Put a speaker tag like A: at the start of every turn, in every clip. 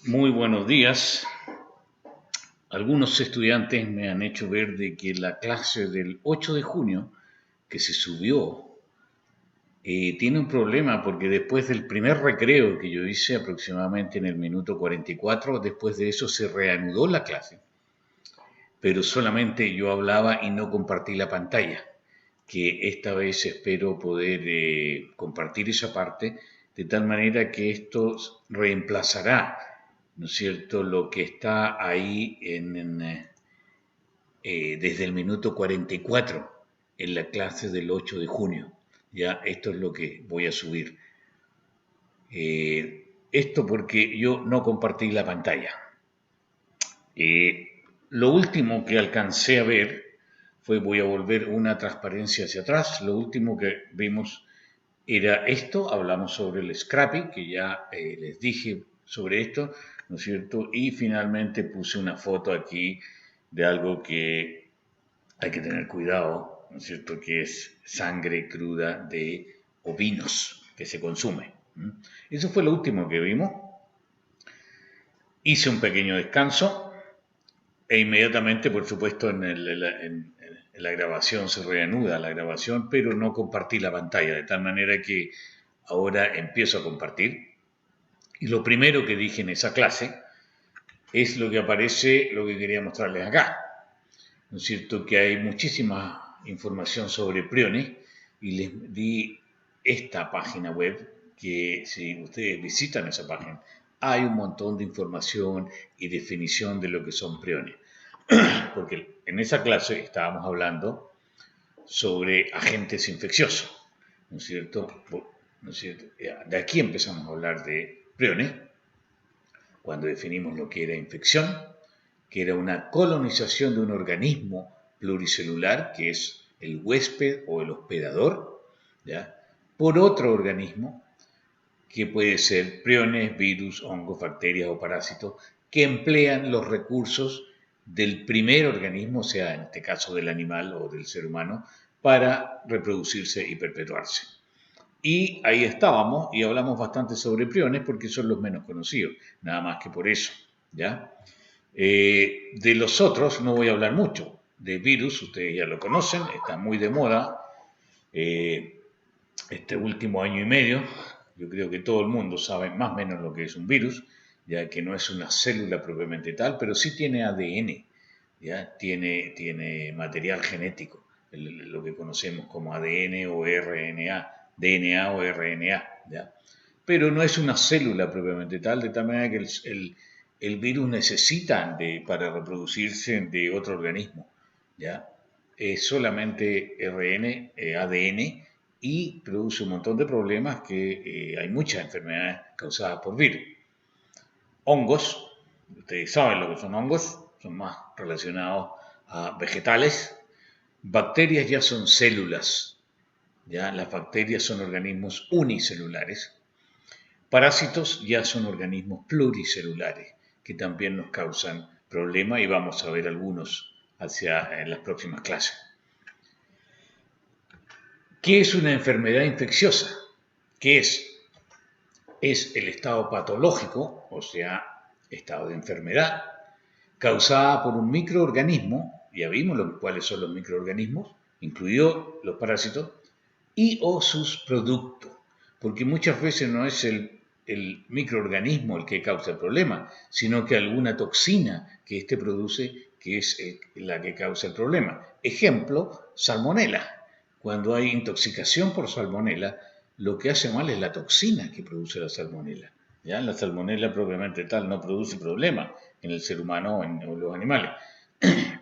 A: Muy buenos días. Algunos estudiantes me han hecho ver de que la clase del 8 de junio, que se subió, tiene un problema porque después del primer recreo que yo hice aproximadamente en el minuto 44, después de eso se reanudó la clase, pero solamente yo hablaba y no compartí la pantalla, que esta vez espero poder compartir esa parte de tal manera que esto reemplazará, ¿no es cierto?, lo que está ahí desde el minuto 44 en la clase del 8 de junio. Ya, esto es lo que voy a subir. Esto porque yo no compartí la pantalla. Lo último que alcancé a ver fue, voy a volver una transparencia hacia atrás, lo último que vimos era esto, hablamos sobre el Scrappy, que ya les dije sobre esto, ¿no es cierto? Y finalmente puse una foto aquí de algo que hay que tener cuidado, ¿no es cierto? Que es sangre cruda de ovinos que se consume. Eso fue lo último que vimos. Hice un pequeño descanso e inmediatamente, por supuesto, en la grabación se reanuda la grabación, pero no compartí la pantalla, de tal manera que ahora empiezo a compartir. Y lo primero que dije en esa clase es lo que aparece, lo que quería mostrarles acá. ¿No es cierto? Que hay muchísima información sobre priones y les di esta página web que si ustedes visitan esa página hay un montón de información y definición de lo que son priones. Porque en esa clase estábamos hablando sobre agentes infecciosos, ¿no es cierto? ¿No es cierto? De aquí empezamos a hablar de priones, cuando definimos lo que era infección, que era una colonización de un organismo pluricelular, que es el huésped o el hospedador, ¿ya?, por otro organismo, que puede ser priones, virus, hongos, bacterias o parásitos, que emplean los recursos del primer organismo, o sea, en este caso del animal o del ser humano, para reproducirse y perpetuarse. Y ahí estábamos y hablamos bastante sobre priones porque son los menos conocidos, nada más que por eso, ¿ya? De los otros no voy a hablar mucho. De virus, ustedes ya lo conocen, está muy de moda. Este último año y medio, yo creo que todo el mundo sabe más o menos lo que es un virus, ya que no es una célula propiamente tal, pero sí tiene ADN, ¿ya? Tiene material genético, lo que conocemos como ADN o RNA, DNA o RNA, ¿ya? Pero no es una célula propiamente tal, de tal manera que el virus necesita para reproducirse de otro organismo, ¿ya? Es solamente ADN, y produce un montón de problemas que hay muchas enfermedades causadas por virus. Hongos, ustedes saben lo que son hongos, son más relacionados a vegetales. Bacterias ya son células, ya las bacterias son organismos unicelulares. Parásitos ya son organismos pluricelulares que también nos causan problemas y vamos a ver algunos en las próximas clases. ¿Qué es una enfermedad infecciosa? ¿Qué es? Es el estado patológico, o sea, estado de enfermedad, causada por un microorganismo, ya vimos cuáles son los microorganismos, incluidos los parásitos, y o sus productos, porque muchas veces no es el microorganismo el que causa el problema, sino que alguna toxina que éste produce que es la que causa el problema. Ejemplo, salmonela. Cuando hay intoxicación por salmonela, lo que hace mal es la toxina que produce la salmonela. ¿Ya? La salmonela propiamente tal no produce problema en el ser humano o en los animales,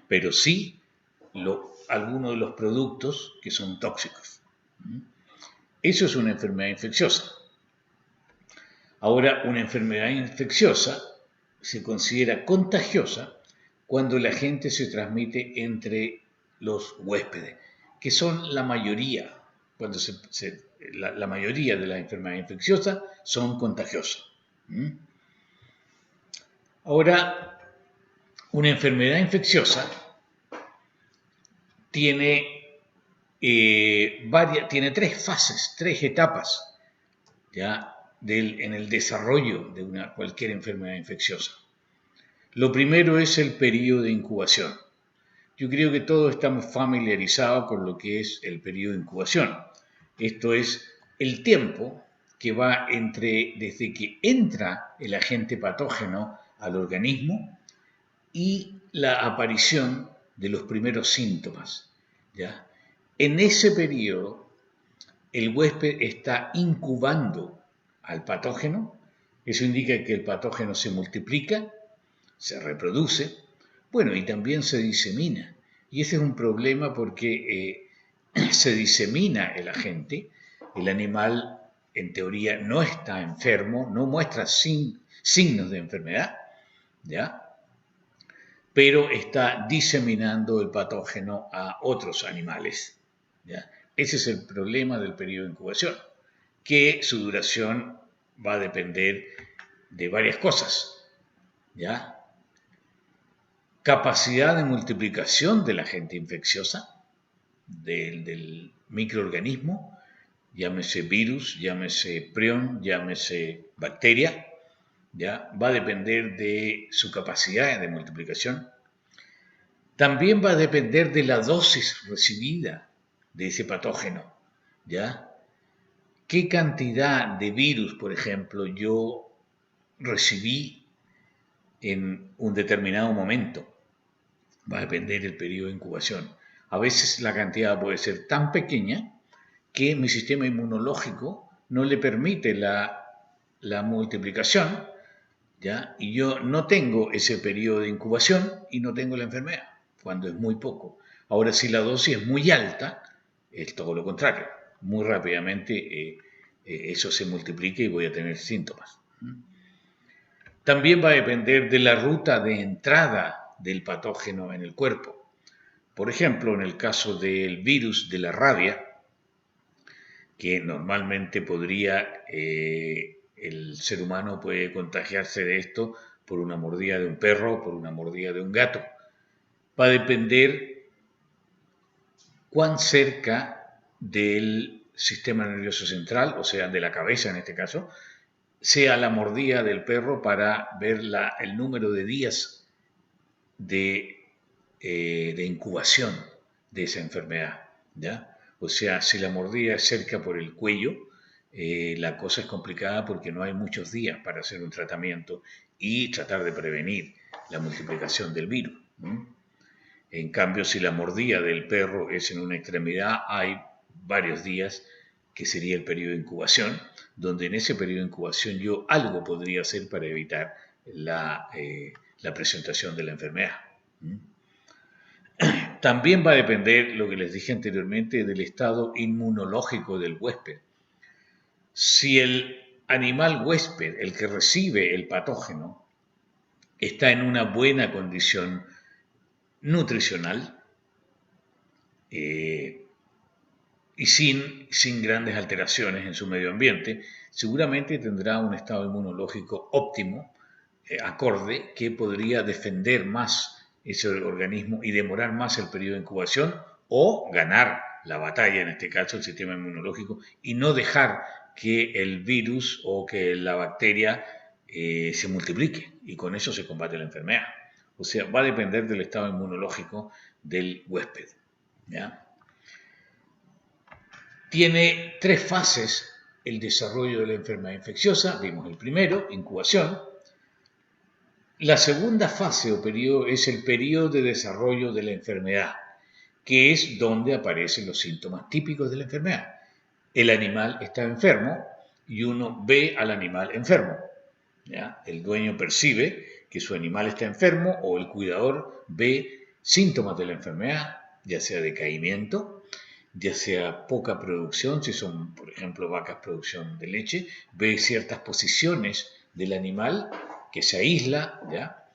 A: pero sí algunos de los productos que son tóxicos. Eso es una enfermedad infecciosa. Ahora, una enfermedad infecciosa se considera contagiosa cuando el agente se transmite entre los huéspedes, que son la mayoría. La mayoría de las enfermedades infecciosas son contagiosas. Ahora, una enfermedad infecciosa tiene tiene tres fases, tres etapas, ¿ya? en el desarrollo de cualquier enfermedad infecciosa. Lo primero es el periodo de incubación. Yo creo que todos estamos familiarizados con lo que es el periodo de incubación. Esto es el tiempo que va desde que entra el agente patógeno al organismo y la aparición de los primeros síntomas, ¿ya? En ese periodo, el huésped está incubando al patógeno. Eso indica que el patógeno se multiplica, se reproduce, bueno, y también se disemina. Y ese es un problema porque se disemina el agente, el animal en teoría no está enfermo, no muestra signos de enfermedad, ¿ya? Pero está diseminando el patógeno a otros animales, ¿ya? Ese es el problema del periodo de incubación, que su duración va a depender de varias cosas, ¿ya? Capacidad de multiplicación del agente infecciosa, del microorganismo, llámese virus, llámese prión, llámese bacteria, ¿ya? Va a depender de su capacidad de multiplicación. También va a depender de la dosis recibida de ese patógeno, ¿ya? ¿Qué cantidad de virus, por ejemplo, yo recibí en un determinado momento? Va a depender del periodo de incubación. A veces la cantidad puede ser tan pequeña que mi sistema inmunológico no le permite la multiplicación, ¿ya? Y yo no tengo ese periodo de incubación y no tengo la enfermedad, cuando es muy poco. Ahora, si la dosis es muy alta, es todo lo contrario. Muy rápidamente eso se multiplica y voy a tener síntomas. También va a depender de la ruta de entrada del patógeno en el cuerpo. Por ejemplo, en el caso del virus de la rabia, que normalmente el ser humano puede contagiarse de esto por una mordida de un perro o por una mordida de un gato. Va a depender cuán cerca del sistema nervioso central, o sea, de la cabeza en este caso, sea la mordida del perro para ver el número de días de incubación de esa enfermedad, ¿ya? O sea, si la mordida es cerca por el cuello, la cosa es complicada porque no hay muchos días para hacer un tratamiento y tratar de prevenir la multiplicación del virus, ¿no? En cambio, si la mordida del perro es en una extremidad, hay varios días que sería el periodo de incubación, donde en ese periodo de incubación yo algo podría hacer para evitar la presentación de la enfermedad. También va a depender, lo que les dije anteriormente, del estado inmunológico del huésped. Si el animal huésped, el que recibe el patógeno, está en una buena condición nutricional y sin grandes alteraciones en su medio ambiente, seguramente tendrá un estado inmunológico óptimo, acorde, que podría defender más ese organismo y demorar más el periodo de incubación o ganar la batalla, en este caso el sistema inmunológico, y no dejar que el virus o que la bacteria se multiplique y con eso se combate la enfermedad. O sea, va a depender del estado inmunológico del huésped, ¿ya? Tiene 3 fases el desarrollo de la enfermedad infecciosa. Vimos el primero, incubación. La segunda fase o periodo es el periodo de desarrollo de la enfermedad, que es donde aparecen los síntomas típicos de la enfermedad. El animal está enfermo y uno ve al animal enfermo, ¿ya? El dueño percibe que su animal está enfermo o el cuidador ve síntomas de la enfermedad, ya sea decaimiento, ya sea poca producción, si son, por ejemplo, vacas producción de leche, ve ciertas posiciones del animal que se aísla, ¿ya?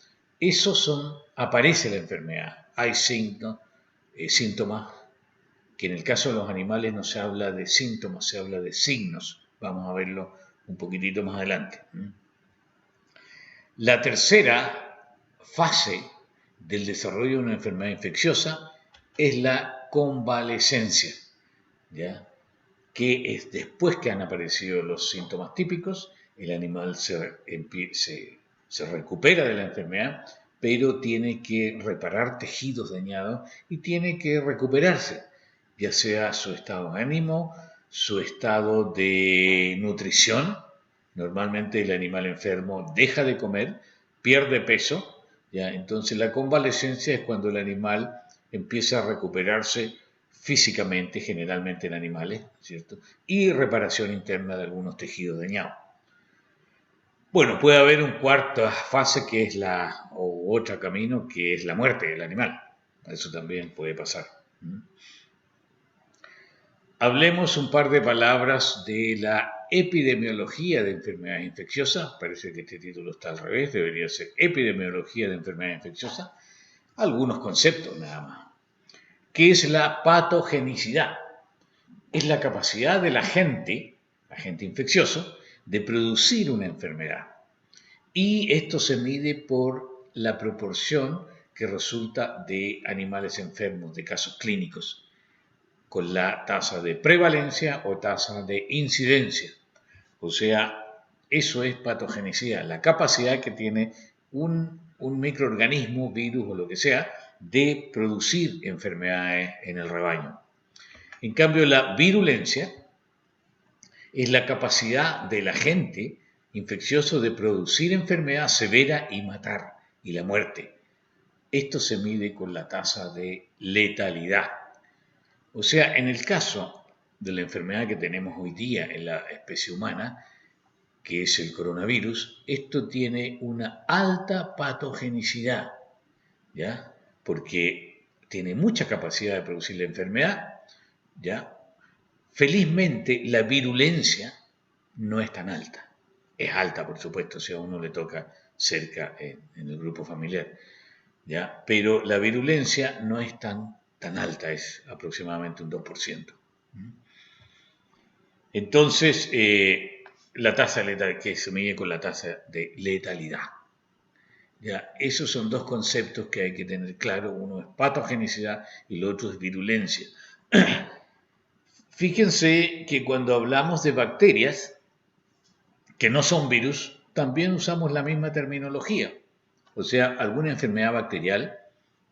A: Aparece la enfermedad. Hay síntomas, que en el caso de los animales no se habla de síntomas, se habla de signos. Vamos a verlo un poquitito más adelante. La tercera fase del desarrollo de una enfermedad infecciosa es la convalescencia, ¿ya? que es después que han aparecido los síntomas típicos, el animal se recupera de la enfermedad, pero tiene que reparar tejidos dañados y tiene que recuperarse, ya sea su estado de ánimo, su estado de nutrición. Normalmente el animal enfermo deja de comer, pierde peso, ¿ya? Entonces la convalescencia es cuando el animal empieza a recuperarse físicamente, generalmente en animales, ¿cierto? Y reparación interna de algunos tejidos dañados. Bueno, puede haber una cuarta fase que es o otro camino que es la muerte del animal. Eso también puede pasar. Hablemos un par de palabras de la epidemiología de enfermedades infecciosas. Parece que este título está al revés, debería ser epidemiología de enfermedades infecciosas. Algunos conceptos nada más. ¿Qué es la patogenicidad? Es la capacidad del agente infeccioso, de producir una enfermedad. Y esto se mide por la proporción que resulta de animales enfermos, de casos clínicos, con la tasa de prevalencia o tasa de incidencia. O sea, eso es patogenicidad, la capacidad que tiene un microorganismo, virus o lo que sea, de producir enfermedades en el rebaño. En cambio, la virulencia es la capacidad del agente infeccioso de producir enfermedad severa y matar, y la muerte. Esto se mide con la tasa de letalidad. O sea, en el caso de la enfermedad que tenemos hoy día en la especie humana, que es el coronavirus, esto tiene una alta patogenicidad, ¿ya? Porque tiene mucha capacidad de producir la enfermedad, ¿ya? Felizmente, la virulencia no es tan alta. Es alta, por supuesto, si a uno le toca cerca en el grupo familiar, ¿ya? Pero la virulencia no es tan alta, es aproximadamente un 2%. Entonces, la tasa de letalidad, que se mide con la tasa de letalidad. ¿Ya? Esos son dos conceptos que hay que tener claro. Uno es patogenicidad y el otro es virulencia. Fíjense que cuando hablamos de bacterias, que no son virus, también usamos la misma terminología. O sea, alguna enfermedad bacterial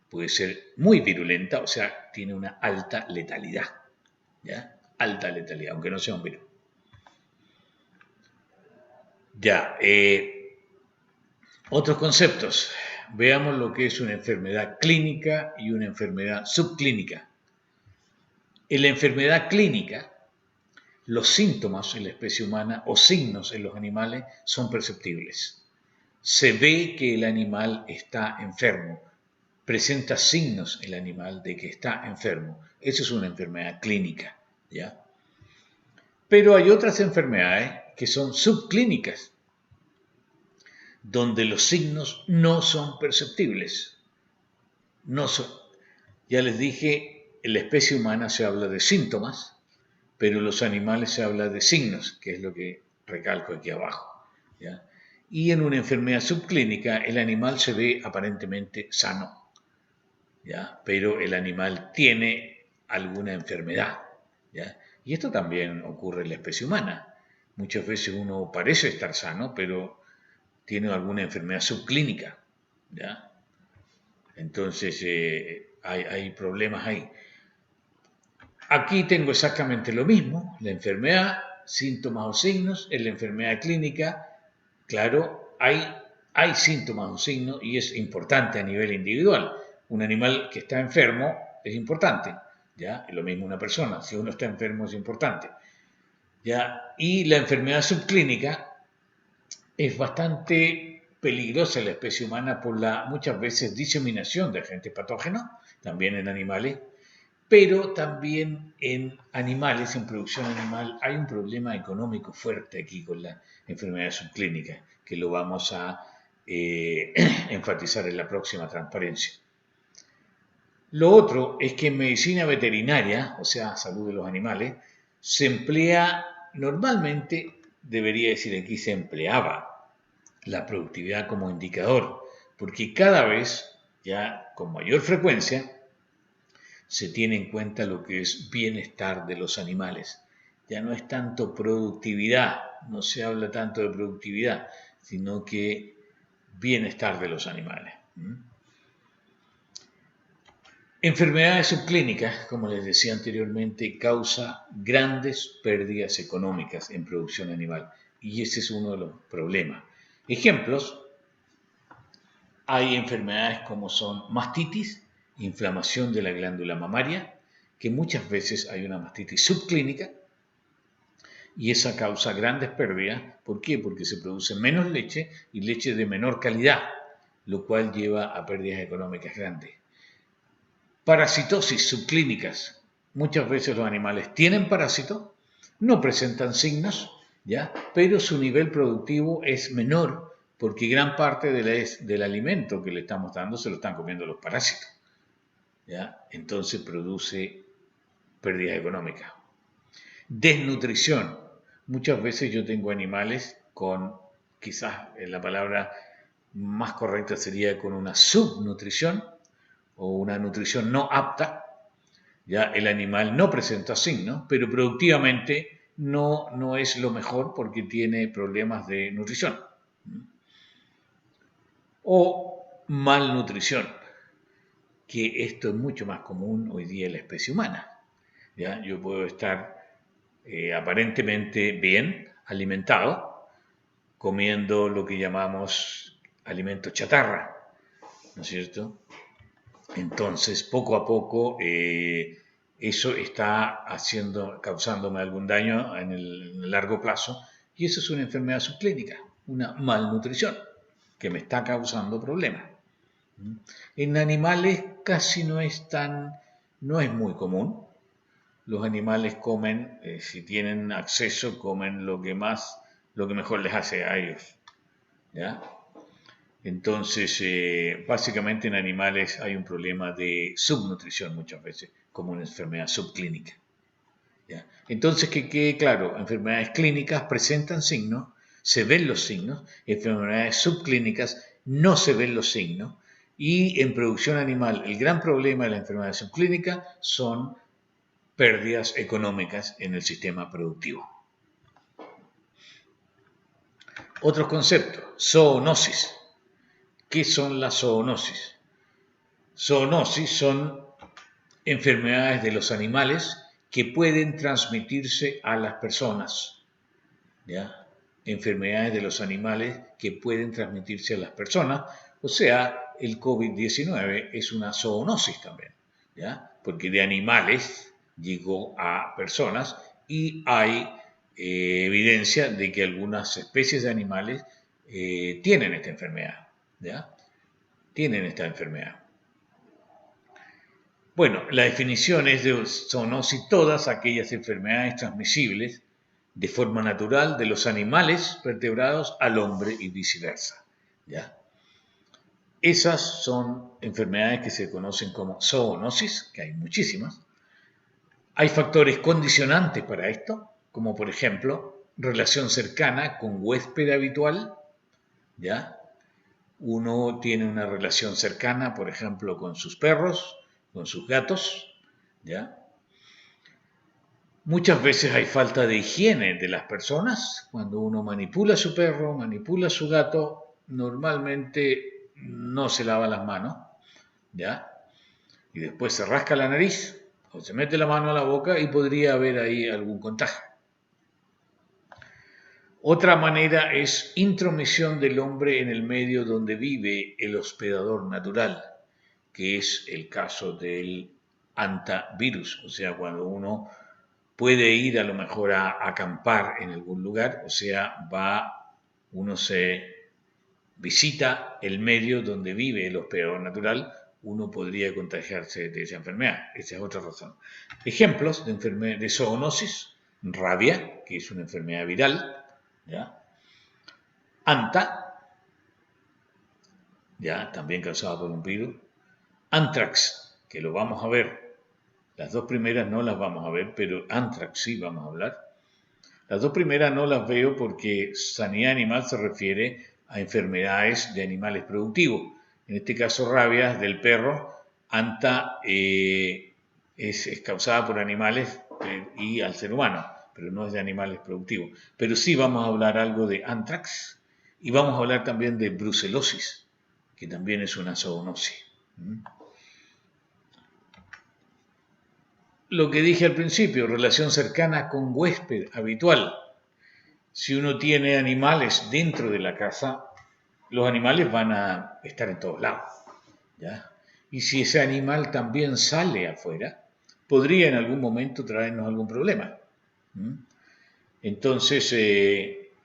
A: puede ser muy virulenta, o sea, tiene una alta letalidad. ¿Ya? Alta letalidad, aunque no sea un virus. Ya, otros conceptos. Veamos lo que es una enfermedad clínica y una enfermedad subclínica. En la enfermedad clínica, los síntomas en la especie humana o signos en los animales son perceptibles. Se ve que el animal está enfermo, presenta signos el animal de que está enfermo. Eso es una enfermedad clínica, ¿ya? Pero hay otras enfermedades que son subclínicas, donde los signos no son perceptibles. No son. Ya les dije, en la especie humana se habla de síntomas, pero en los animales se habla de signos, que es lo que recalco aquí abajo, ¿ya? Y en una enfermedad subclínica el animal se ve aparentemente sano, ¿ya? Pero el animal tiene alguna enfermedad, ¿ya? Y esto también ocurre en la especie humana. Muchas veces uno parece estar sano, pero tiene alguna enfermedad subclínica, ¿ya? Entonces hay problemas ahí. Aquí tengo exactamente lo mismo, la enfermedad, síntomas o signos. En la enfermedad clínica, claro, hay síntomas o signos y es importante a nivel individual. Un animal que está enfermo es importante, ¿ya? Es lo mismo una persona, si uno está enfermo es importante, ¿ya? Y la enfermedad subclínica es bastante peligrosa en la especie humana por la muchas veces diseminación de agentes patógenos, también en animales, pero también en animales, en producción animal, hay un problema económico fuerte aquí con la enfermedad subclínica, que lo vamos a enfatizar en la próxima transparencia. Lo otro es que en medicina veterinaria, o sea, salud de los animales, se emplea normalmente, debería decir aquí, se empleaba la productividad como indicador, porque cada vez, ya con mayor frecuencia, se tiene en cuenta lo que es bienestar de los animales. ya no es tanto productividad, no se habla tanto de productividad, sino que bienestar de los animales. Enfermedades subclínicas, como les decía anteriormente, causa grandes pérdidas económicas en producción animal y ese es uno de los problemas. Ejemplos, hay enfermedades como son mastitis, inflamación de la glándula mamaria, que muchas veces hay una mastitis subclínica y esa causa grandes pérdidas. ¿Por qué? Porque se produce menos leche y leche de menor calidad, lo cual lleva a pérdidas económicas grandes. Parasitosis subclínicas. Muchas veces los animales tienen parásitos, no presentan signos, ¿ya? Pero su nivel productivo es menor porque gran parte del alimento que le estamos dando se lo están comiendo los parásitos, ¿ya? Entonces produce pérdidas económicas. Desnutrición. Muchas veces yo tengo animales con, quizás la palabra más correcta sería con una subnutrición, o una nutrición no apta, ya el animal no presenta signos, pero productivamente no es lo mejor porque tiene problemas de nutrición. O malnutrición, que esto es mucho más común hoy día en la especie humana. ¿Ya? Yo puedo estar aparentemente bien alimentado, comiendo lo que llamamos alimentos chatarra, ¿no es cierto? Entonces, poco a poco, eso está causándome algún daño en el largo plazo, y eso es una enfermedad subclínica, una malnutrición, que me está causando problemas. En animales casi no es muy común. Los animales comen, si tienen acceso, comen lo que mejor les hace a ellos, ¿ya? Entonces, básicamente en animales hay un problema de subnutrición muchas veces, como una enfermedad subclínica, ¿ya? Entonces, que quede claro, enfermedades clínicas presentan signos, se ven los signos, enfermedades subclínicas no se ven los signos, y en producción animal el gran problema de la enfermedad subclínica son pérdidas económicas en el sistema productivo. Otros conceptos, zoonosis. ¿Qué son las zoonosis? Zoonosis son enfermedades de los animales que pueden transmitirse a las personas, ¿ya? Enfermedades de los animales que pueden transmitirse a las personas, o sea, el COVID-19 es una zoonosis también, ¿ya? Porque de animales llegó a personas y hay evidencia de que algunas especies de animales tienen esta enfermedad, ¿ya? Tienen esta enfermedad. Bueno, la definición es de zoonosis todas aquellas enfermedades transmisibles de forma natural de los animales vertebrados al hombre y viceversa, ¿ya? Esas son enfermedades que se conocen como zoonosis, que hay muchísimas. Hay factores condicionantes para esto, como por ejemplo, relación cercana con huésped habitual, ¿ya? Uno tiene una relación cercana, por ejemplo, con sus perros, con sus gatos, ¿ya? Muchas veces hay falta de higiene de las personas. Cuando uno manipula a su perro, manipula a su gato, normalmente no se lava las manos, ¿ya? Y después se rasca la nariz o se mete la mano a la boca y podría haber ahí algún contagio. Otra manera es intromisión del hombre en el medio donde vive el hospedador natural, que es el caso del hantavirus, o sea, cuando uno puede ir a lo mejor a acampar en algún lugar, o sea, uno se visita el medio donde vive el hospedador natural, uno podría contagiarse de esa enfermedad. Esa es otra razón. Ejemplos de zoonosis: rabia, que es una enfermedad viral, ¿ya? Anta, ya, también causada por un virus. Anthrax, que lo vamos a ver. Las dos primeras no las vamos a ver, pero anthrax sí vamos a hablar. Las dos primeras no las veo porque sanidad animal se refiere a enfermedades de animales productivos. En este caso, rabia del perro. Anta es causada por animales y al ser humano. pero no es de animales productivos. Pero sí vamos a hablar algo de anthrax y vamos a hablar también de brucelosis, que también es una zoonosis. Lo que dije al principio, relación cercana con huésped habitual. Si uno tiene animales dentro de la casa, los animales van a estar en todos lados, ¿ya? Y si ese animal también sale afuera, podría en algún momento traernos algún problema. Entonces,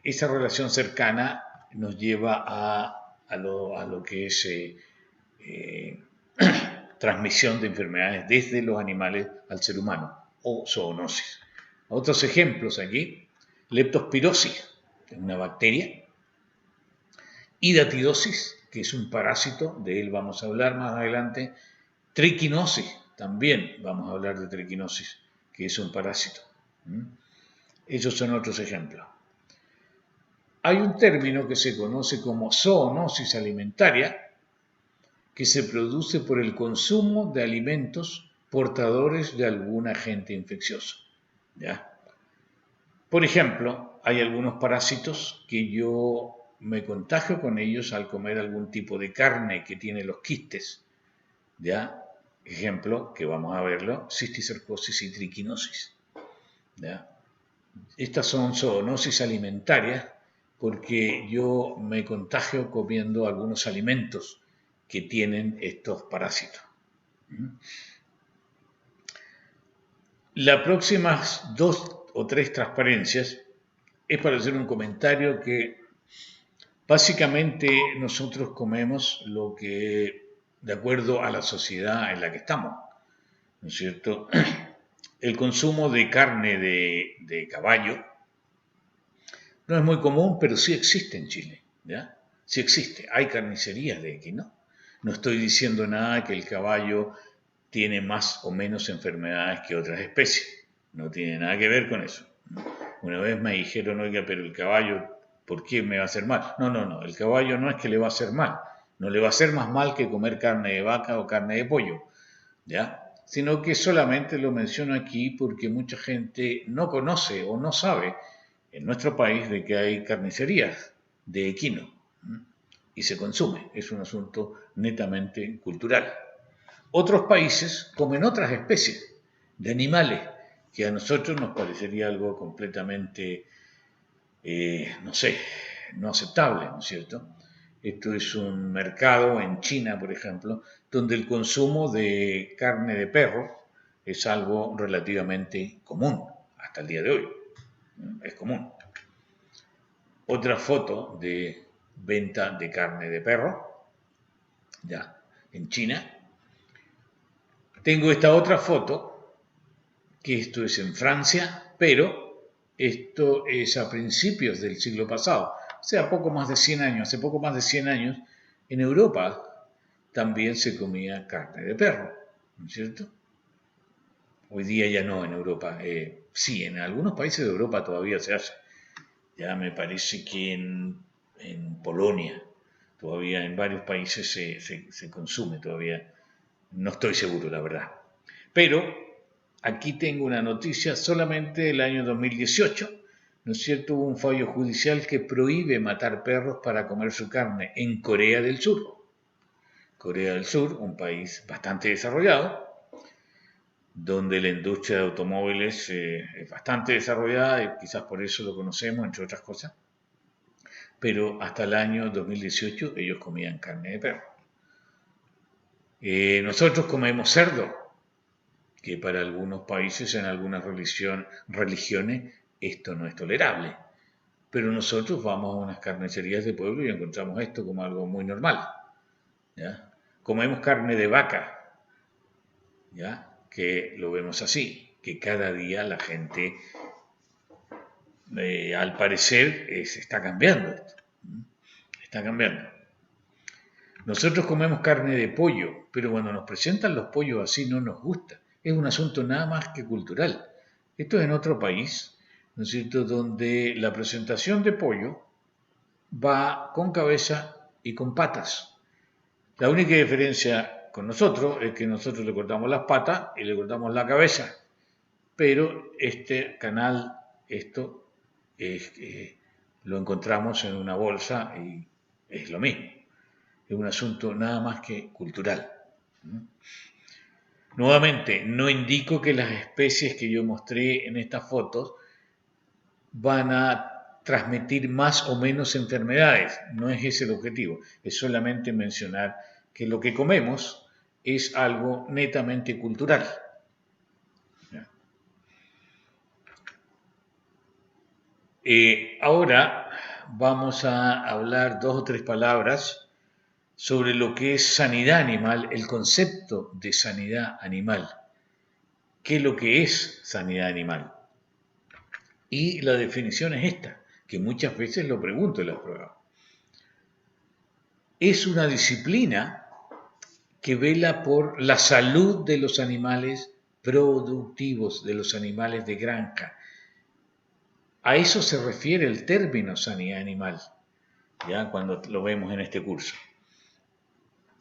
A: esa relación cercana nos lleva a lo que es transmisión de enfermedades desde los animales al ser humano, o zoonosis. Otros ejemplos aquí: leptospirosis, una bacteria; hidatidosis, que es un parásito, de él vamos a hablar más adelante; triquinosis, también vamos a hablar de triquinosis, que es un parásito. Esos son otros ejemplos. Hay un término que se conoce como zoonosis alimentaria, que se produce por el consumo de alimentos portadores de algún agente infeccioso, ¿ya? Por ejemplo, hay algunos parásitos que yo me contagio con ellos al comer algún tipo de carne que tiene los quistes, ¿ya? Ejemplo, que vamos a verlo: cisticercosis y triquinosis, ¿ya? Estas son zoonosis alimentarias porque yo me contagio comiendo algunos alimentos que tienen estos parásitos. Las próximas 2 o 3 transparencias es para hacer un comentario que básicamente nosotros comemos lo que, de acuerdo a la sociedad en la que estamos, ¿no es cierto? El consumo de carne de caballo no es muy común, pero sí existe en Chile, ¿ya? Sí existe, hay carnicerías de equino. No estoy diciendo nada que el caballo tiene más o menos enfermedades que otras especies, no tiene nada que ver con eso. Una vez me dijeron: oiga, pero el caballo, ¿por qué me va a hacer mal? No, el caballo no es que le va a hacer mal, no le va a hacer más mal que comer carne de vaca o carne de pollo, ¿ya? Sino que solamente lo menciono aquí porque mucha gente no conoce o no sabe en nuestro país de que hay carnicerías de equino y se consume. Es un asunto netamente cultural. Otros países comen otras especies de animales que a nosotros nos parecería algo completamente, no sé, no aceptable, ¿no es cierto? Esto es un mercado en China, por ejemplo, donde el consumo de carne de perro es algo relativamente común hasta el día de hoy. Es común. Otra foto de venta de carne de perro, ya, en China. Tengo esta otra foto, que esto es en Francia, pero esto es a principios del siglo pasado, o sea, poco más de 100 años. Hace poco más de 100 años, en Europa también se comía carne de perro, ¿no es cierto? Hoy día ya no en Europa. Sí, en algunos países de Europa todavía se hace. Ya me parece que en Polonia, todavía en varios países se consume todavía. No estoy seguro, la verdad. Pero aquí tengo una noticia solamente del año 2018, ¿no es cierto? Hubo un fallo judicial que prohíbe matar perros para comer su carne en Corea del Sur. Corea del Sur, un país bastante desarrollado, donde la industria de automóviles es bastante desarrollada y quizás por eso lo conocemos, entre otras cosas. Pero hasta el año 2018 ellos comían carne de perro. Nosotros comemos cerdo, que para algunos países, en algunas religiones, esto no es tolerable. Pero nosotros vamos a unas carnicerías de pueblo y encontramos esto como algo muy normal, ¿ya? Comemos carne de vaca, ¿ya? Que lo vemos así, que cada día la gente, al parecer, se está cambiando esto. Está cambiando. Nosotros comemos carne de pollo, pero cuando nos presentan los pollos así no nos gusta. Es un asunto nada más que cultural. Esto es en otro país, ¿no es cierto?, donde la presentación de pollo va con cabeza y con patas. La única diferencia con nosotros es que nosotros le cortamos las patas y le cortamos la cabeza, pero este canal esto lo encontramos en una bolsa y es lo mismo. Es un asunto nada más que cultural. Nuevamente, no indico que las especies que yo mostré en estas fotos van a transmitir más o menos enfermedades. No es ese el objetivo. Es solamente mencionar que lo que comemos es algo netamente cultural. Ahora vamos a hablar 2 o 3 palabras sobre lo que es sanidad animal, el concepto de sanidad animal. ¿Qué es lo que es sanidad animal? Y la definición es esta, que muchas veces lo pregunto en las pruebas. Es una disciplina que vela por la salud de los animales productivos, de los animales de granja. A eso se refiere el término sanidad animal, ya cuando lo vemos en este curso.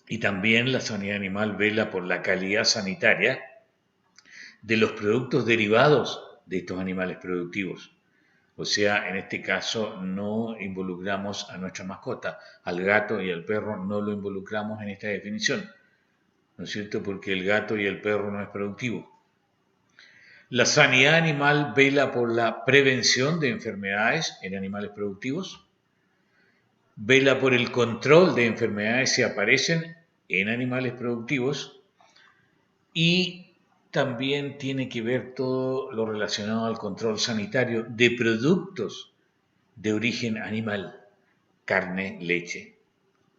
A: Y también la sanidad animal vela por la calidad sanitaria de los productos derivados de estos animales productivos. O sea, en este caso no involucramos a nuestra mascota, al gato y al perro no lo involucramos en esta definición, ¿no es cierto? Porque el gato y el perro no es productivo. La sanidad animal vela por la prevención de enfermedades en animales productivos, vela por el control de enfermedades si aparecen en animales productivos y también tiene que ver todo lo relacionado al control sanitario de productos de origen animal, carne, leche,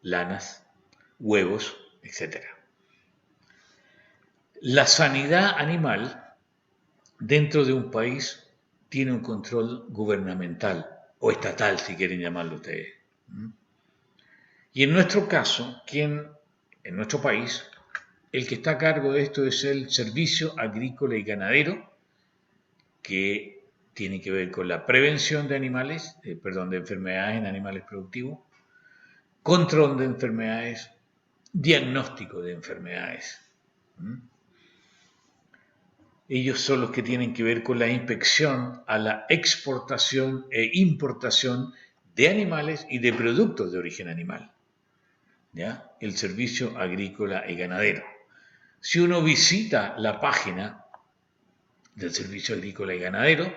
A: lanas, huevos, etc. La sanidad animal dentro de un país tiene un control gubernamental o estatal, si quieren llamarlo ustedes. Y en nuestro caso, en nuestro país, el que está a cargo de esto es el Servicio Agrícola y Ganadero, que tiene que ver con la prevención de de enfermedades en animales productivos, control de enfermedades, diagnóstico de enfermedades. Ellos son los que tienen que ver con la inspección a la exportación e importación de animales y de productos de origen animal. ¿Ya? El Servicio Agrícola y Ganadero. Si uno visita la página del Servicio Agrícola y Ganadero,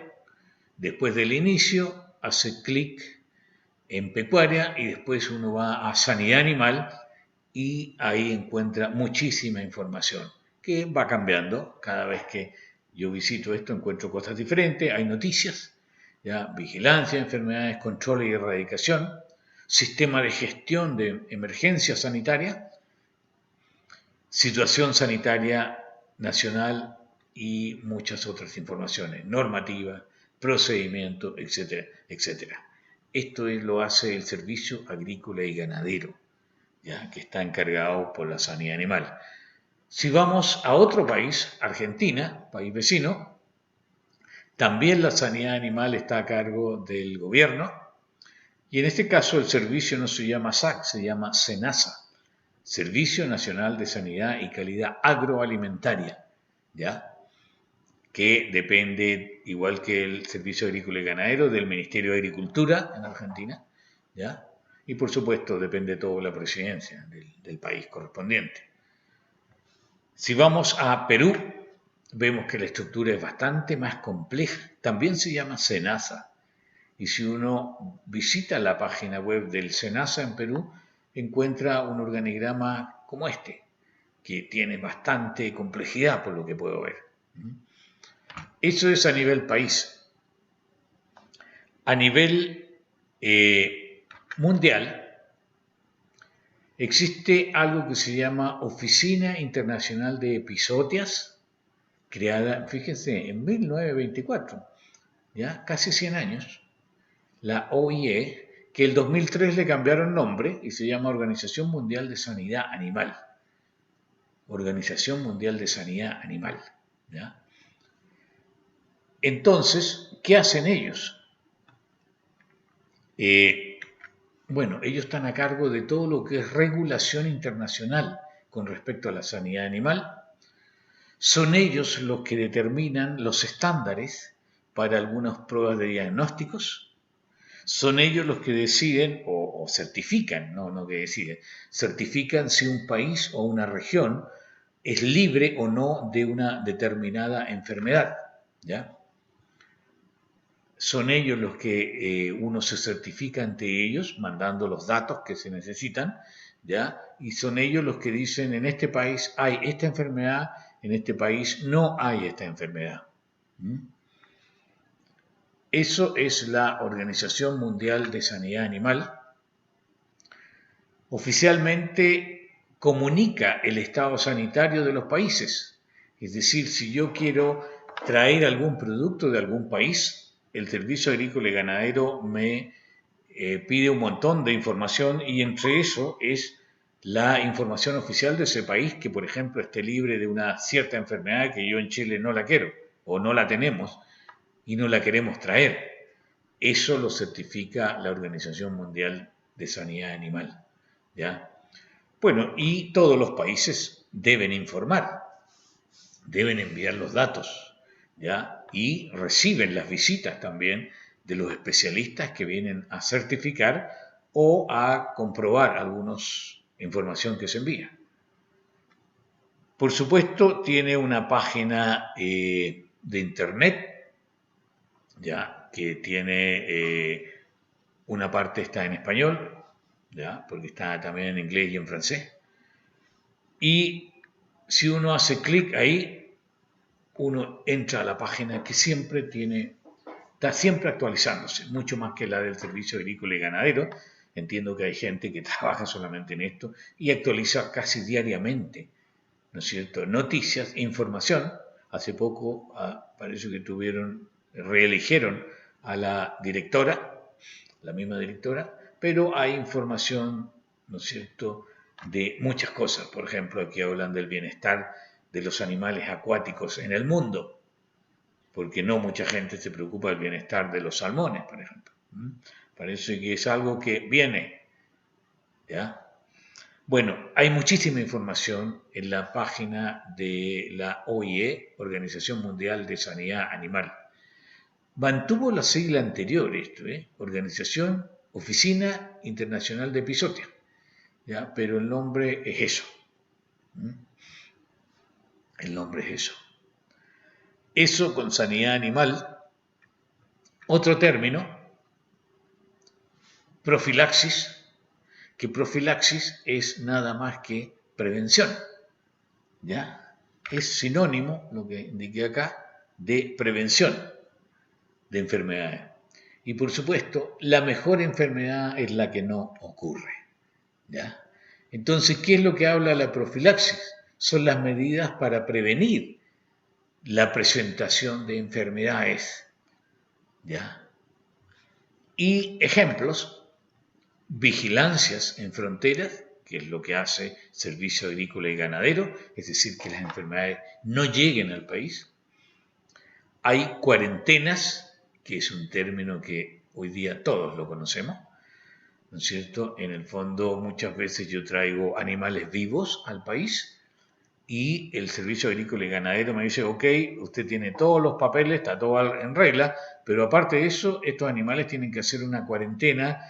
A: después del inicio hace clic en pecuaria y después uno va a sanidad animal y ahí encuentra muchísima información que va cambiando. Cada vez que yo visito esto encuentro cosas diferentes, hay noticias, ¿ya? Vigilancia, enfermedades, control y erradicación, sistema de gestión de emergencia sanitaria, situación sanitaria nacional y muchas otras informaciones, normativas, procedimientos, etcétera, etcétera. Esto lo hace el Servicio Agrícola y Ganadero, ¿ya? Que está encargado por la sanidad animal. Si vamos a otro país, Argentina, país vecino, también la sanidad animal está a cargo del gobierno y en este caso el servicio no se llama SAC, se llama SENASA, Servicio Nacional de Sanidad y Calidad Agroalimentaria, ¿ya? Que depende, igual que el Servicio Agrícola y Ganadero, del Ministerio de Agricultura en Argentina, ¿ya? Y por supuesto depende todo de la presidencia del país correspondiente. Si vamos a Perú, vemos que la estructura es bastante más compleja. También se llama SENASA. Y si uno visita la página web del SENASA en Perú, encuentra un organigrama como este, que tiene bastante complejidad por lo que puedo ver. Eso es a nivel país. A nivel mundial, existe algo que se llama Oficina Internacional de Episodias, creada, fíjense, en 1924, ya casi 100 años, la OIE, que el 2003 le cambiaron nombre y se llama Organización Mundial de Sanidad Animal. Organización Mundial de Sanidad Animal, ¿ya? Entonces, ¿qué hacen ellos? Bueno, ellos están a cargo de todo lo que es regulación internacional con respecto a la sanidad animal. Son ellos los que determinan los estándares para algunas pruebas de diagnósticos. Son ellos los que deciden o certifican, no que deciden, certifican si un país o una región es libre o no de una determinada enfermedad, ¿ya? Son ellos los que uno se certifica ante ellos, mandando los datos que se necesitan, ¿ya? Y son ellos los que dicen, en este país hay esta enfermedad, en este país no hay esta enfermedad. ¿Mm? Eso es la Organización Mundial de Sanidad Animal. Oficialmente comunica el estado sanitario de los países. Es decir, si yo quiero traer algún producto de algún país, el Servicio Agrícola y Ganadero me pide un montón de información y entre eso es la información oficial de ese país que, por ejemplo, esté libre de una cierta enfermedad que yo en Chile no la quiero o no la tenemos y no la queremos traer. Eso lo certifica la Organización Mundial de Sanidad Animal, ¿ya? Bueno, y todos los países deben informar, deben enviar los datos, ¿ya? Y reciben las visitas también de los especialistas que vienen a certificar o a comprobar alguna información que se envía. Por supuesto, tiene una página de internet, ¿ya? Que tiene una parte está en español, ¿ya? Porque está también en inglés y en francés. Y si uno hace clic ahí, uno entra a la página que siempre está siempre actualizándose, mucho más que la del Servicio Agrícola y Ganadero. Entiendo que hay gente que trabaja solamente en esto y actualiza casi diariamente, ¿no es cierto? Noticias, información. Hace poco parece que reeligieron a la directora, la misma directora, pero hay información, ¿no es cierto?, de muchas cosas. Por ejemplo, aquí hablan del bienestar de los animales acuáticos en el mundo, porque no mucha gente se preocupa del bienestar de los salmones, por ejemplo. Parece que es algo que viene, ¿ya? Bueno, hay muchísima información en la página de la OIE, Organización Mundial de Sanidad Animal. Mantuvo la sigla anterior esto, Organización Oficina Internacional de Epizootía, ¿ya? Pero el nombre es eso. El nombre es eso. Eso con sanidad animal. Otro término, profilaxis, que profilaxis es nada más que prevención, ¿ya? Es sinónimo, lo que indiqué acá, de prevención de enfermedades. Y por supuesto, la mejor enfermedad es la que no ocurre, ¿ya? Entonces, ¿qué es lo que habla la profilaxis? Son las medidas para prevenir la presentación de enfermedades, ¿ya? Y ejemplos, vigilancias en fronteras, que es lo que hace Servicio Agrícola y Ganadero, es decir, que las enfermedades no lleguen al país. Hay cuarentenas, que es un término que hoy día todos lo conocemos, ¿no es cierto? En el fondo, muchas veces yo traigo animales vivos al país y el Servicio Agrícola y Ganadero me dice, ok, usted tiene todos los papeles, está todo en regla, pero aparte de eso, estos animales tienen que hacer una cuarentena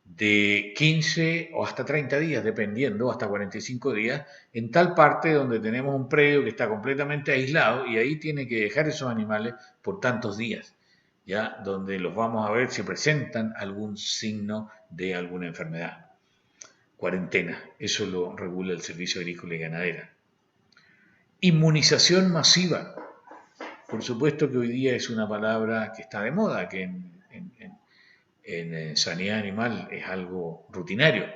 A: de 15 o hasta 30 días, dependiendo, hasta 45 días, en tal parte donde tenemos un predio que está completamente aislado y ahí tiene que dejar esos animales por tantos días, ¿ya? Donde los vamos a ver si presentan algún signo de alguna enfermedad. Cuarentena, eso lo regula el Servicio Agrícola y Ganadero. Inmunización masiva. Por supuesto que hoy día es una palabra que está de moda, que en sanidad animal es algo rutinario.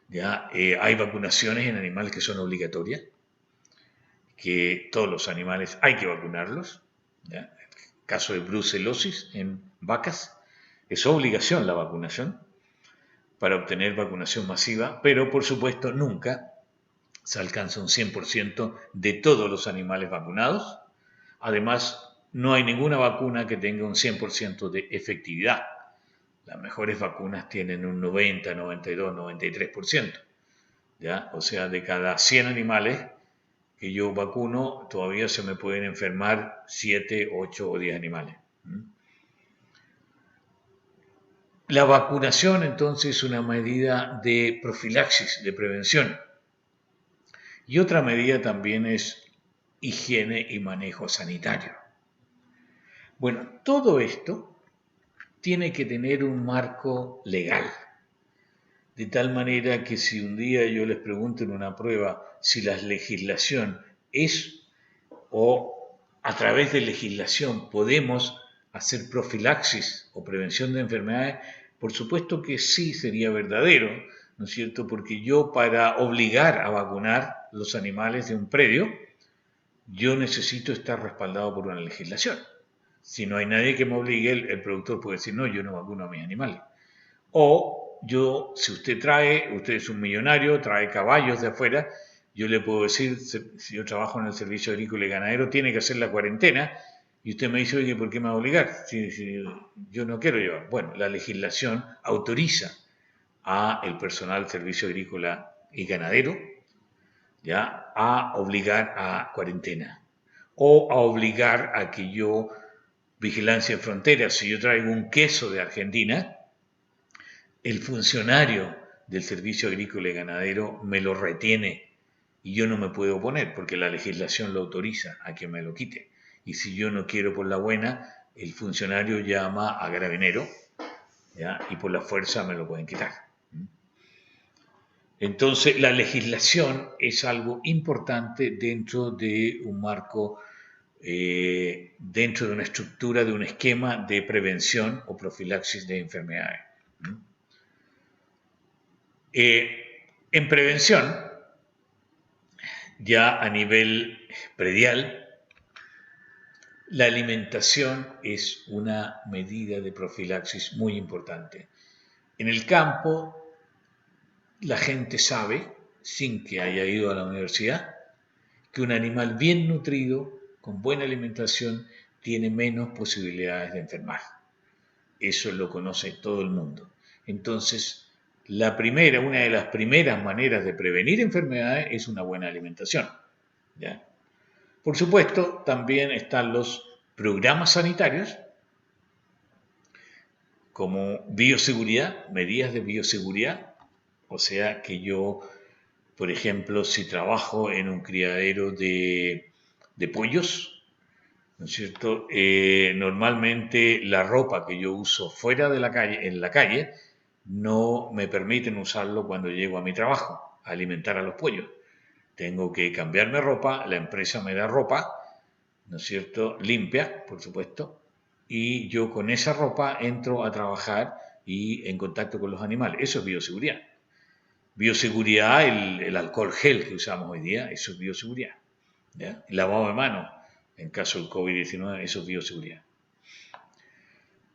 A: ¿Ya? Hay vacunaciones en animales que son obligatorias, que todos los animales hay que vacunarlos. ¿Ya? El caso de brucelosis en vacas, es obligación la vacunación para obtener vacunación masiva, pero por supuesto nunca se alcanza un 100% de todos los animales vacunados. Además, no hay ninguna vacuna que tenga un 100% de efectividad. Las mejores vacunas tienen un 90, 92, 93%. ¿Ya? O sea, de cada 100 animales que yo vacuno, todavía se me pueden enfermar 7, 8 o 10 animales. La vacunación, entonces, es una medida de profilaxis, de prevención. Y otra medida también es higiene y manejo sanitario. Bueno, todo esto tiene que tener un marco legal, de tal manera que si un día yo les pregunto en una prueba si la legislación es o a través de legislación podemos hacer profilaxis o prevención de enfermedades, por supuesto que sí sería verdadero, ¿no es cierto? Porque yo para obligar a vacunar los animales de un predio, yo necesito estar respaldado por una legislación. Si no hay nadie que me obligue, el productor puede decir, no, yo no vacuno a mis animales. O yo, si usted es un millonario, trae caballos de afuera, yo le puedo decir, si yo trabajo en el servicio agrícola y ganadero, tiene que hacer la cuarentena, y usted me dice, oye, ¿por qué me va a obligar? Si yo no quiero llevar. Bueno, la legislación autoriza a el personal del servicio agrícola y ganadero, ¿ya?, a obligar a cuarentena o a obligar a que yo, vigilancia de fronteras, si yo traigo un queso de Argentina, el funcionario del servicio agrícola y ganadero me lo retiene y yo no me puedo oponer porque la legislación lo autoriza a que me lo quite. Y si yo no quiero por la buena, el funcionario llama a carabinero, ¿ya?, y por la fuerza me lo pueden quitar. Entonces, la legislación es algo importante dentro de un marco, dentro de una estructura, de un esquema de prevención o profilaxis de enfermedades. En prevención, ya a nivel predial, la alimentación es una medida de profilaxis muy importante. En el campo, la gente sabe, sin que haya ido a la universidad, que un animal bien nutrido, con buena alimentación, tiene menos posibilidades de enfermar. Eso lo conoce todo el mundo. Entonces, una de las primeras maneras de prevenir enfermedades es una buena alimentación, ¿ya? Por supuesto, también están los programas sanitarios, como bioseguridad, medidas de bioseguridad, o sea que yo, por ejemplo, si trabajo en un criadero de pollos, ¿no es cierto? Normalmente la ropa que yo uso fuera de la calle, en la calle, no me permiten usarlo cuando llego a mi trabajo, a alimentar a los pollos. Tengo que cambiarme ropa, la empresa me da ropa, ¿no es cierto?, limpia, por supuesto, y yo con esa ropa entro a trabajar y en contacto con los animales. Eso es bioseguridad. Bioseguridad, el alcohol gel que usamos hoy día, eso es bioseguridad, ¿ya? El lavado de manos, en caso del COVID-19, eso es bioseguridad.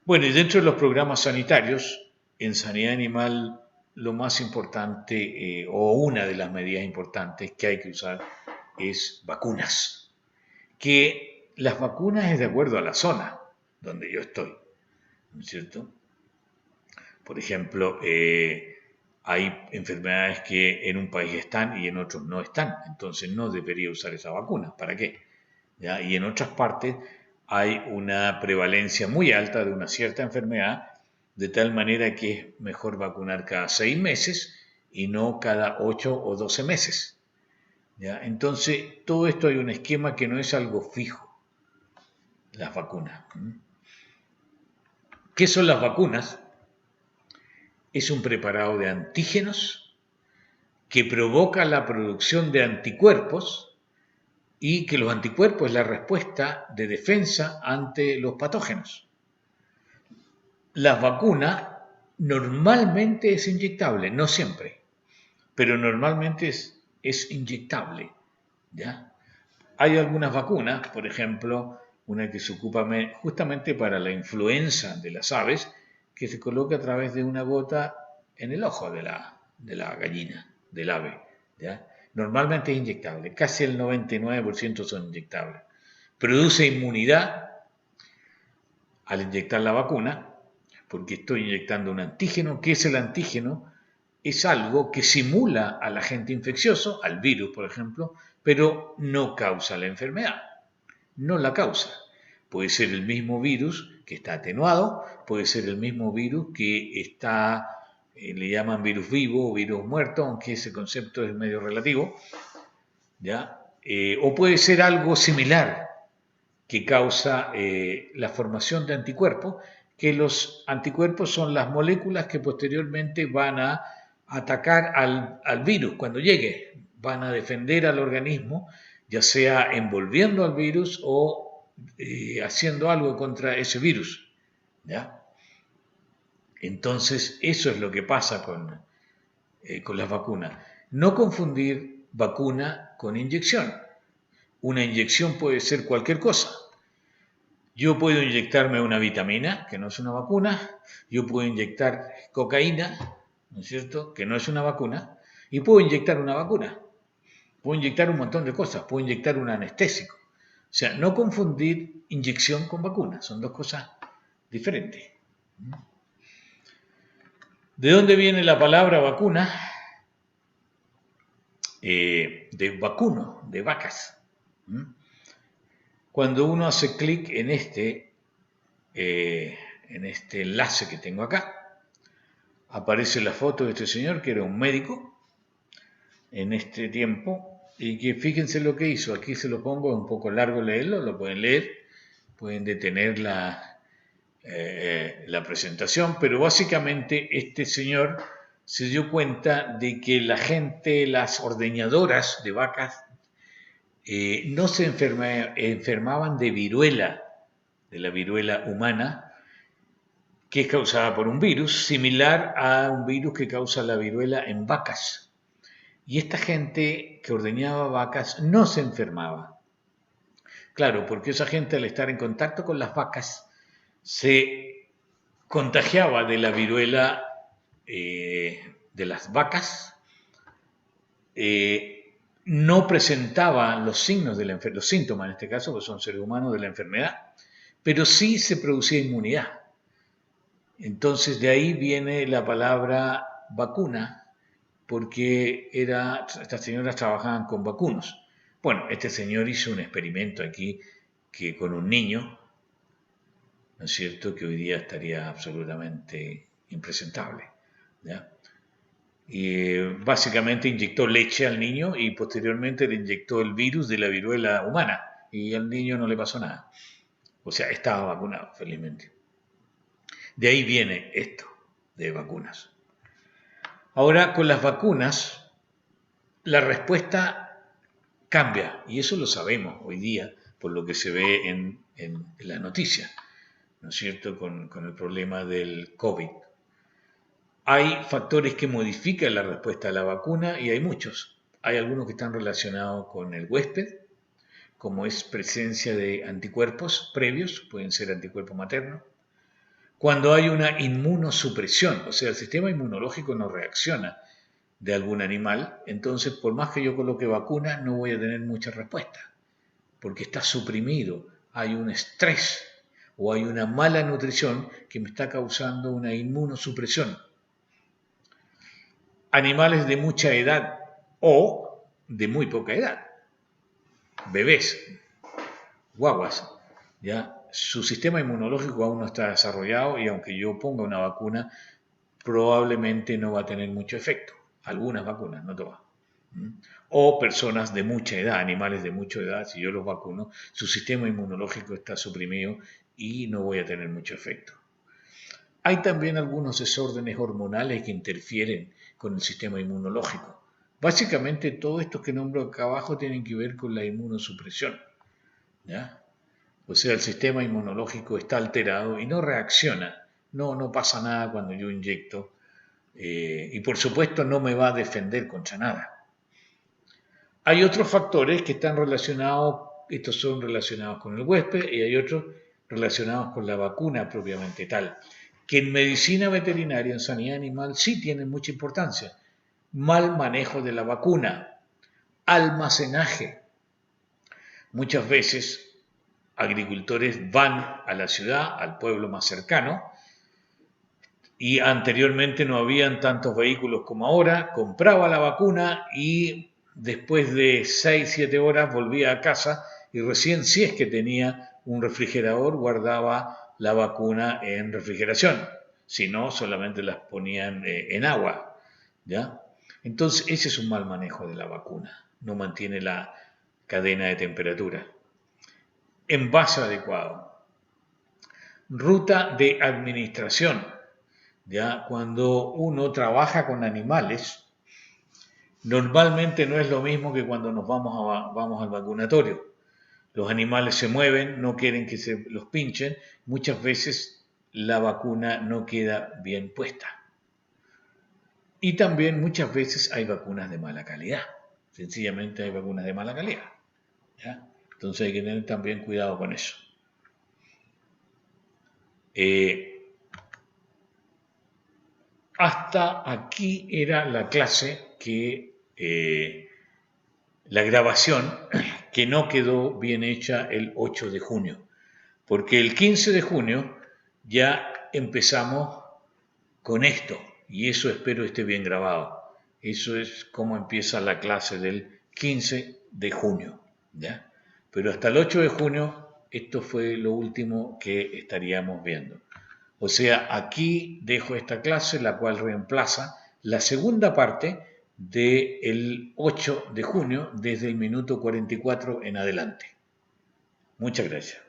A: Bueno, y dentro de los programas sanitarios, en sanidad animal, lo más importante, o una de las medidas importantes que hay que usar, es vacunas. Que las vacunas es de acuerdo a la zona donde yo estoy, ¿no es cierto? Por ejemplo, hay enfermedades que en un país están y en otros no están, entonces no debería usar esa vacuna. ¿Para qué? ¿Ya? Y en otras partes hay una prevalencia muy alta de una cierta enfermedad, de tal manera que es mejor vacunar cada 6 meses y no cada 8 o 12 meses. ¿Ya? Entonces, todo esto hay un esquema que no es algo fijo, las vacunas. ¿Qué son las vacunas? Es un preparado de antígenos que provoca la producción de anticuerpos y que los anticuerpos es la respuesta de defensa ante los patógenos. Las vacunas normalmente es inyectable, no siempre, pero normalmente es inyectable, ¿ya? Hay algunas vacunas, por ejemplo, una que se ocupa justamente para la influenza de las aves, que se coloca a través de una gota en el ojo de la gallina, del ave, ¿ya? Normalmente es inyectable, casi el 99% son inyectables. Produce inmunidad al inyectar la vacuna, porque estoy inyectando un antígeno. ¿Qué es el antígeno? es algo que simula al agente infeccioso, al virus, por ejemplo, pero no causa la enfermedad, no la causa. Puede ser el mismo virus que está atenuado, puede ser el mismo virus que está, le llaman virus vivo o virus muerto, aunque ese concepto es medio relativo, ¿ya? O puede ser algo similar que causa la formación de anticuerpos, que los anticuerpos son las moléculas que posteriormente van a atacar al virus cuando llegue, van a defender al organismo, ya sea envolviendo al virus o haciendo algo contra ese virus, ¿ya? Entonces, eso es lo que pasa con las vacunas. No confundir vacuna con inyección. Una inyección puede ser cualquier cosa. Yo puedo inyectarme una vitamina, que no es una vacuna, yo puedo inyectar cocaína, ¿no es cierto?, que no es una vacuna, y puedo inyectar una vacuna, puedo inyectar un montón de cosas, puedo inyectar un anestésico. O sea, no confundir inyección con vacuna, son dos cosas diferentes. ¿De dónde viene la palabra vacuna? De vacuno, de vacas. Cuando uno hace clic en este enlace que tengo acá, aparece la foto de este señor que era un médico en este tiempo y que fíjense lo que hizo. Aquí se lo pongo, es un poco largo leerlo, lo pueden leer, pueden detener la presentación, pero básicamente este señor se dio cuenta de que la gente, las ordeñadoras de vacas, no se enfermaban de viruela, de la viruela humana, que es causada por un virus, similar a un virus que causa la viruela en vacas. Y esta gente que ordeñaba vacas no se enfermaba. Claro, porque esa gente al estar en contacto con las vacas se contagiaba de la viruela de las vacas, no presentaba los signos de la enfermedad, los síntomas en este caso, porque son seres humanos, de la enfermedad, pero sí se producía inmunidad. Entonces de ahí viene la palabra vacuna, porque estas señoras trabajaban con vacunos. Bueno, este señor hizo un experimento aquí que con un niño, ¿no es cierto?, que hoy día estaría absolutamente impresentable, ¿ya? Y básicamente inyectó leche al niño y posteriormente le inyectó el virus de la viruela humana y al niño no le pasó nada. O sea, estaba vacunado, felizmente. De ahí viene esto de vacunas. Ahora, con las vacunas, la respuesta cambia, y eso lo sabemos hoy día por lo que se ve en las noticias, ¿no es cierto?, con el problema del COVID. Hay factores que modifican la respuesta a la vacuna y hay muchos. Hay algunos que están relacionados con el huésped, como es presencia de anticuerpos previos, pueden ser anticuerpos maternos. Cuando hay una inmunosupresión, o sea, el sistema inmunológico no reacciona de algún animal, entonces por más que yo coloque vacuna, no voy a tener mucha respuesta, porque está suprimido, hay un estrés o hay una mala nutrición que me está causando una inmunosupresión. Animales de mucha edad o de muy poca edad, bebés, guaguas, ¿ya? Su sistema inmunológico aún no está desarrollado y aunque yo ponga una vacuna, probablemente no va a tener mucho efecto. Algunas vacunas, no todas. O personas de mucha edad, animales de mucha edad, si yo los vacuno, su sistema inmunológico está suprimido y no voy a tener mucho efecto. Hay también algunos desórdenes hormonales que interfieren con el sistema inmunológico. Básicamente, todo esto que nombro acá abajo tienen que ver con la inmunosupresión, ¿ya? O sea, el sistema inmunológico está alterado y no reacciona. No pasa nada cuando yo inyecto. Y por supuesto no me va a defender contra nada. Hay otros factores que están relacionados, estos son relacionados con el huésped y hay otros relacionados con la vacuna propiamente tal, que en medicina veterinaria, en sanidad animal, sí tienen mucha importancia. Mal manejo de la vacuna, almacenaje. Muchas veces agricultores van a la ciudad, al pueblo más cercano, y anteriormente no habían tantos vehículos como ahora, compraba la vacuna y después de 6, 7 horas volvía a casa y recién si es que tenía un refrigerador guardaba la vacuna en refrigeración, si no solamente las ponían en agua, ¿ya? Entonces ese es un mal manejo de la vacuna, no mantiene la cadena de temperatura. Envase adecuado. Ruta de administración. Ya cuando uno trabaja con animales, normalmente no es lo mismo que cuando vamos al vacunatorio. Los animales se mueven, no quieren que se los pinchen, muchas veces la vacuna no queda bien puesta. Y también muchas veces hay vacunas de mala calidad. Sencillamente hay vacunas de mala calidad. ¿Ya? Entonces hay que tener también cuidado con eso. Hasta aquí era la clase la grabación que no quedó bien hecha el 8 de junio, porque el 15 de junio ya empezamos con esto, y eso espero esté bien grabado. Eso es como empieza la clase del 15 de junio, ¿ya? Pero hasta el 8 de junio, esto fue lo último que estaríamos viendo. O sea, aquí dejo esta clase, la cual reemplaza la segunda parte del 8 de junio desde el minuto 44 en adelante. Muchas gracias.